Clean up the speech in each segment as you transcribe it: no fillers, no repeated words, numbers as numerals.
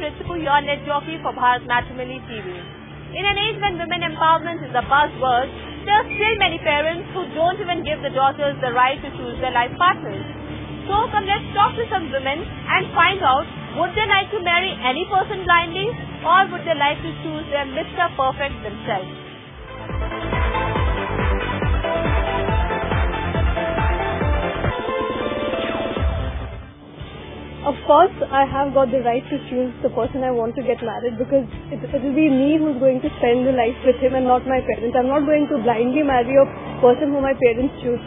Ritsuku, your net jockey for Bharat Matrimony TV. In an age when women empowerment is a buzzword, there are still many parents who don't even give the daughters the right to choose their life partners. So come, let's talk to some women and find out, would they like to marry any person blindly, or would they like to choose their Mr. Perfect themselves? Of course, I have got the right to choose the person I want to get married, because it will be me who's going to spend the life with him and not my parents. I'm not going to blindly marry a person who my parents choose.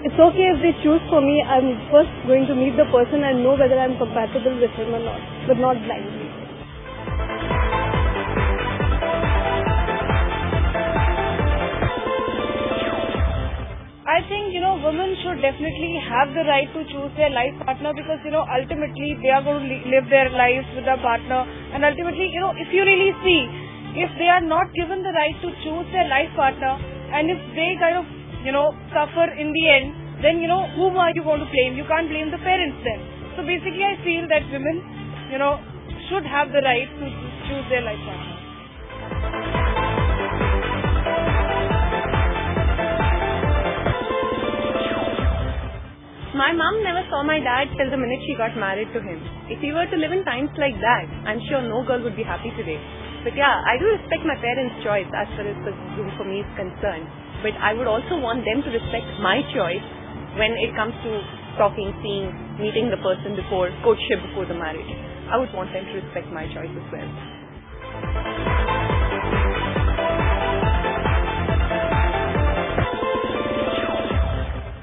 It's okay if they choose for me. I'm first going to meet the person and know whether I'm compatible with him or not, but not blindly. I think, women should definitely have the right to choose their life partner, because, ultimately they are going to live their lives with their partner. And ultimately, if you really see, if they are not given the right to choose their life partner, and if they kind of, suffer in the end, then, whom are you going to blame? You can't blame the parents then. So basically, I feel that women, should have the right to choose their life partner. My mom never saw my dad till the minute she got married to him. If he were to live in times like that, I'm sure no girl would be happy today. But yeah, I do respect my parents' choice as far as the room for me is concerned. But I would also want them to respect my choice when it comes to talking, seeing, meeting the person before, courtship before the marriage. I would want them to respect my choice as well.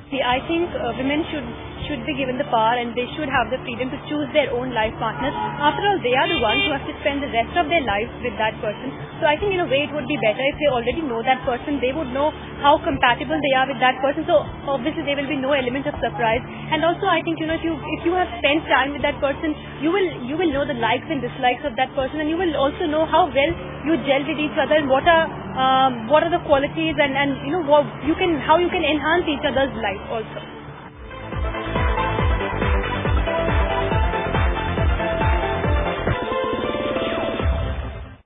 See, I think women should be given the power, and they should have the freedom to choose their own life partners. After all, they are the ones who have to spend the rest of their lives with that person. So I think in a way it would be better if they already know that person. They would know how compatible they are with that person. So obviously there will be no element of surprise. And also I think, if you have spent time with that person, you will know the likes and dislikes of that person, and you will also know how well you gel with each other, and what are the qualities, and how you can enhance each other's life also.